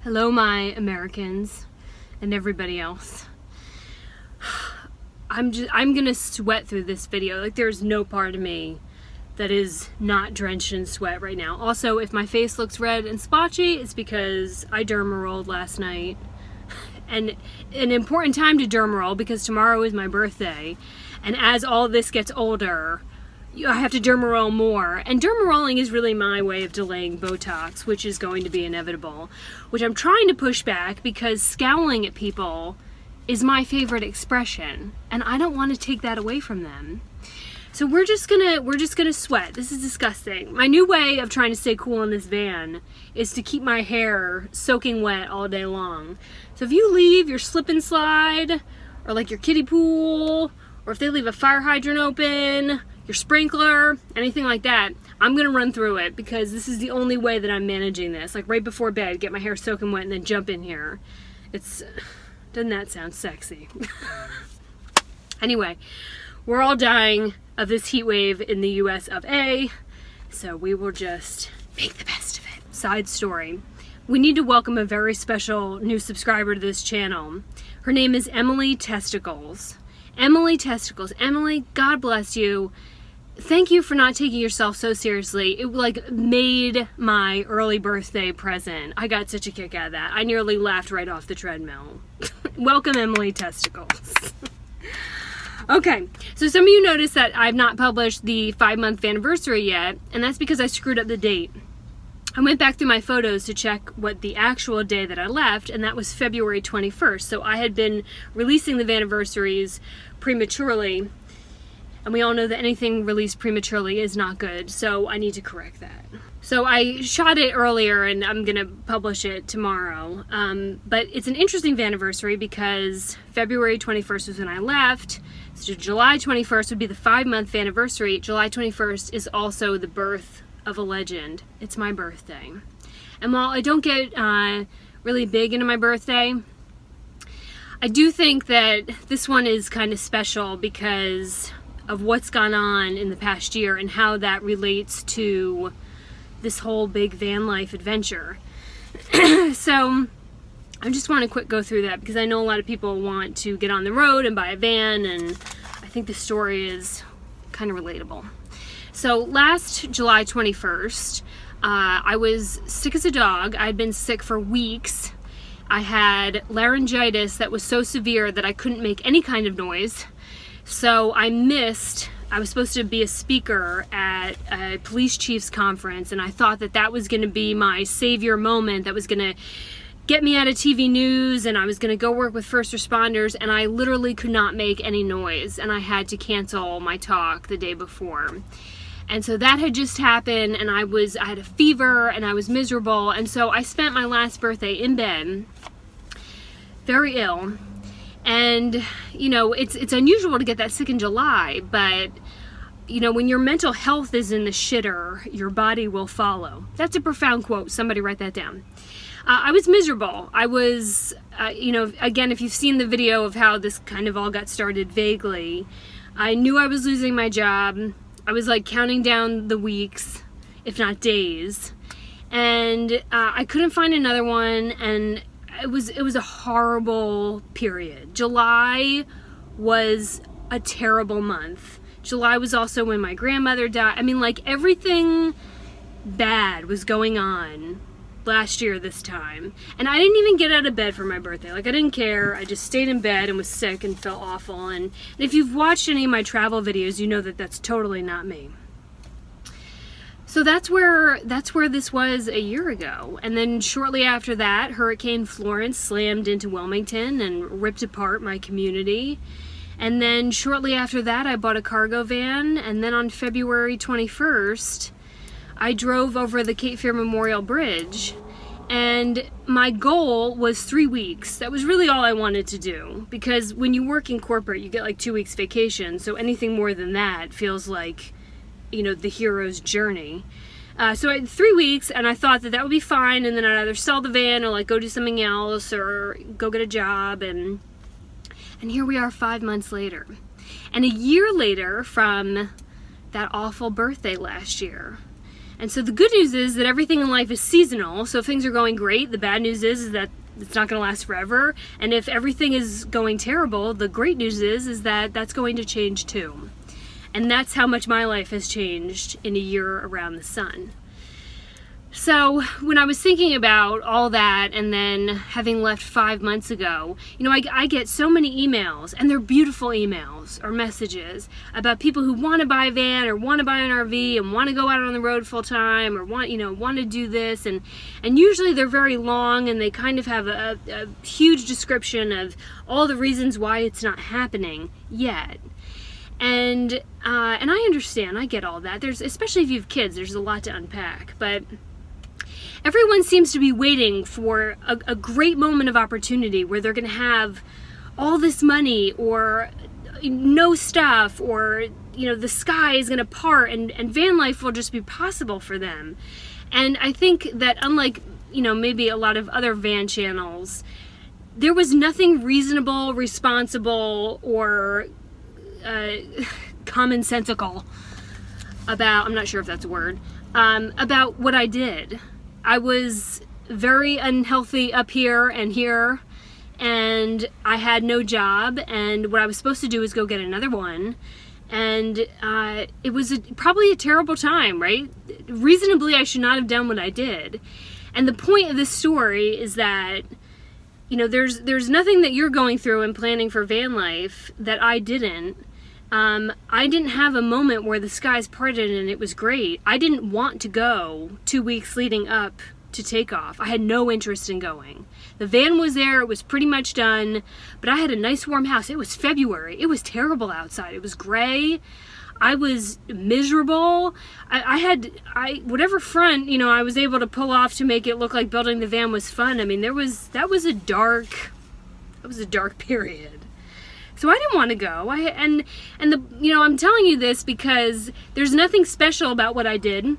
Hello, my Americans and everybody else. I'm gonna sweat through this video. Like, there's no part of me that is not drenched in sweat right now. Also, if my face looks red and splotchy, it's because I derma rolled last night. And an important time to derma roll because tomorrow is my birthday. And as all this gets older, I have to derma roll more. And derma rolling is really my way of delaying Botox, which is going to be inevitable. Which I'm trying to push back because scowling at people is my favorite expression. And I don't want to take that away from them. So we're just gonna sweat. This is disgusting. My new way of trying to stay cool in this van is to keep my hair soaking wet all day long. So if you leave your slip and slide, or like your kiddie pool, or if they leave a fire hydrant open, your sprinkler, anything like that, I'm gonna run through it because this is the only way that I'm managing this. Like right before bed, get my hair soaking wet and then jump in here. Doesn't that sound sexy? Anyway, we're all dying of this heat wave in the US of A, so we will just make the best of it. Side story. We need to welcome a very special new subscriber to this channel. Her name is Emily Testicles. Emily Testicles. Emily, God bless you. Thank you for not taking yourself so seriously. It like made my early birthday present. I got such a kick out of that. I nearly laughed right off the treadmill. Welcome, Emily Testicles. Okay, so some of you noticed that I've not published the 5-month Vanniversary yet, and that's because I screwed up the date. I went back through my photos to check what the actual day that I left, and that was February 21st. So I had been releasing the Vanniversaries prematurely, and we all know that anything released prematurely is not good, so I need to correct that. So I shot it earlier, and I'm gonna publish it tomorrow. But it's an interesting Vanniversary because February 21st was when I left, so July 21st would be the 5-month Vanniversary. July 21st is also the birth of a legend. It's my birthday. And while I don't get really big into my birthday, I do think that this one is kind of special because of what's gone on in the past year and how that relates to this whole big van life adventure. So I just want to quick go through that because I know a lot of people want to get on the road and buy a van, and I think the story is kind of relatable. So last July 21st, I was sick as a dog. I'd been sick for weeks. I had laryngitis that was so severe that I couldn't make any kind of noise. So I was supposed to be a speaker at a police chief's conference, and I thought that that was going to be my savior moment that was going to get me out of TV news, and I was going to go work with first responders, and I literally could not make any noise, and I had to cancel my talk the day before. And so that had just happened, and I had a fever, and I was miserable, and so I spent my last birthday in bed, very ill. And, you know, it's unusual to get that sick in July, but, you know, when your mental health is in the shitter, your body will follow. That's a profound quote. Somebody write that down. I was miserable. I was, you know, again, if you've seen the video of how this kind of all got started vaguely, I knew I was losing my job. I was like counting down the weeks, if not days, and I couldn't find another one, and it was a horrible period. July was a terrible month. July was also when my grandmother died. I mean, like, everything bad was going on last year this time. And I didn't even get out of bed for my birthday. Like, I didn't care. I just stayed in bed and was sick and felt awful. And if you've watched any of my travel videos, you know that that's totally not me. So that's where this was a year ago. And then shortly after that, Hurricane Florence slammed into Wilmington and ripped apart my community. And then shortly after that, I bought a cargo van. And then on February 21st, I drove over the Cape Fear Memorial Bridge. And my goal was 3 weeks. That was really all I wanted to do. Because when you work in corporate, you get like 2 weeks vacation. So anything more than that feels like, you know, the hero's journey. So I had 3 weeks, and I thought that would be fine, and then I'd either sell the van or like go do something else or go get a job, and here we are 5 months later. And a year later from that awful birthday last year. And so the good news is that everything in life is seasonal. So if things are going great, the bad news is that it's not going to last forever. And if everything is going terrible, the great news is that that's going to change too. And that's how much my life has changed in a year around the sun. So when I was thinking about all that, and then having left 5 months ago, you know, I get so many emails, and they're beautiful emails or messages about people who want to buy a van or want to buy an RV and want to go out on the road full time or want to do this, and usually they're very long, and they kind of have a huge description of all the reasons why it's not happening yet. And I understand, I get all that. Especially if you have kids, there's a lot to unpack, but everyone seems to be waiting for a great moment of opportunity where they're going to have all this money or no stuff, or the sky is going to part and van life will just be possible for them. And I think that unlike maybe a lot of other van channels, there was nothing reasonable, responsible, or commonsensical about, I'm not sure if that's a word, about what I did. I was very unhealthy up here, and I had no job, and what I was supposed to do was go get another one, and it was probably a terrible time, right? Reasonably, I should not have done what I did. And the point of this story is that there's nothing that you're going through in planning for van life that I didn't. I didn't have a moment where the skies parted and it was great. I didn't want to go 2 weeks leading up to takeoff. I had no interest in going. The van was there, it was pretty much done, but I had a nice warm house. It was February. It was terrible outside. It was gray. I was miserable. Whatever front, I was able to pull off to make it look like building the van was fun. I mean, that was a dark period. So I didn't want to go. I'm telling you this because there's nothing special about what I did.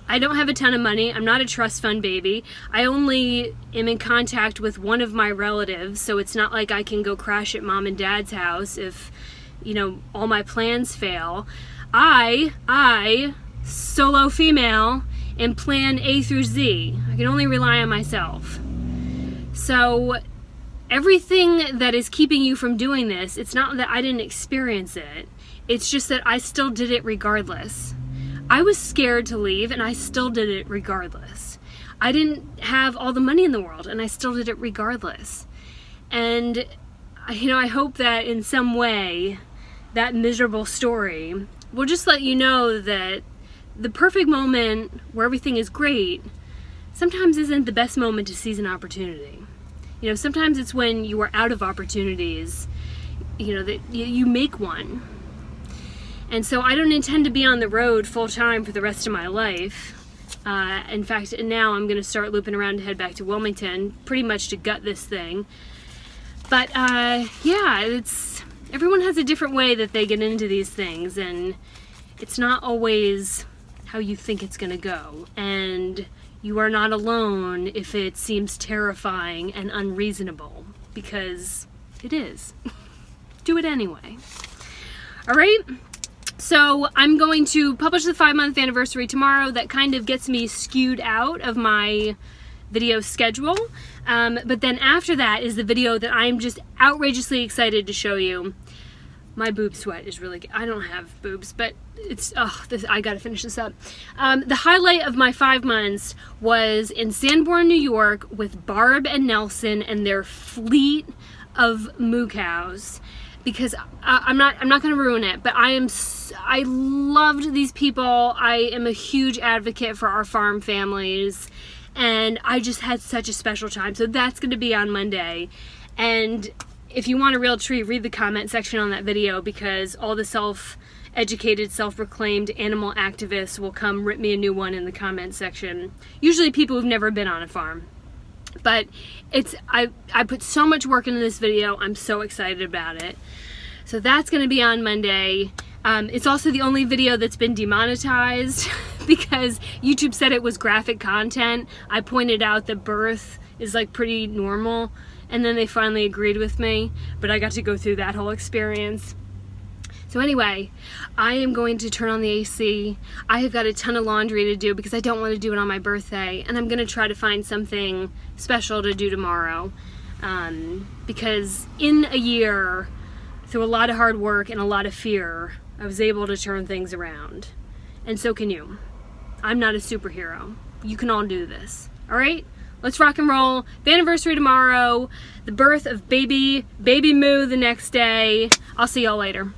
I don't have a ton of money. I'm not a trust fund baby. I only am in contact with one of my relatives, so it's not like I can go crash at mom and dad's house if, all my plans fail. I, solo female, am plan A through Z. I can only rely on myself. So everything that is keeping you from doing this, it's not that I didn't experience it. It's just that I still did it regardless. I was scared to leave, and I still did it regardless. I didn't have all the money in the world, and I still did it regardless. And, I hope that in some way, that miserable story will just let you know that the perfect moment where everything is great sometimes isn't the best moment to seize an opportunity. Sometimes it's when you are out of opportunities, that you make one. And so I don't intend to be on the road full time for the rest of my life. In fact, now I'm going to start looping around to head back to Wilmington, pretty much to gut this thing. But everyone has a different way that they get into these things, and it's not always how you think it's going to go. And you are not alone if it seems terrifying and unreasonable, because it is. Do it anyway. All right. So I'm going to publish the 5-month anniversary tomorrow. That kind of gets me skewed out of my video schedule. But then after that is the video that I'm just outrageously excited to show you. My boob sweat is really good. I don't have boobs, but I gotta finish this up. The highlight of my 5 months was in Sanborn, New York, with Barb and Nelson and their fleet of moo cows. Because I'm not going to ruin it, but I loved these people. I am a huge advocate for our farm families, and I just had such a special time. So that's going to be on Monday. And if you want a real treat, read the comment section on that video, because all the self-educated, self-proclaimed animal activists will come rip me a new one in the comment section. Usually people who've never been on a farm. But I put so much work into this video. I'm so excited about it. So that's going to be on Monday. It's also the only video that's been demonetized because YouTube said it was graphic content. I pointed out that birth is like pretty normal, and then they finally agreed with me, but I got to go through that whole experience. So anyway, I am going to turn on the AC. I have got a ton of laundry to do because I don't want to do it on my birthday. And I'm going to try to find something special to do tomorrow. Because in a year, through a lot of hard work and a lot of fear, I was able to turn things around. And so can you. I'm not a superhero. You can all do this. All right? Let's rock and roll. Vanniversary tomorrow. The birth of baby Moo the next day. I'll see y'all later.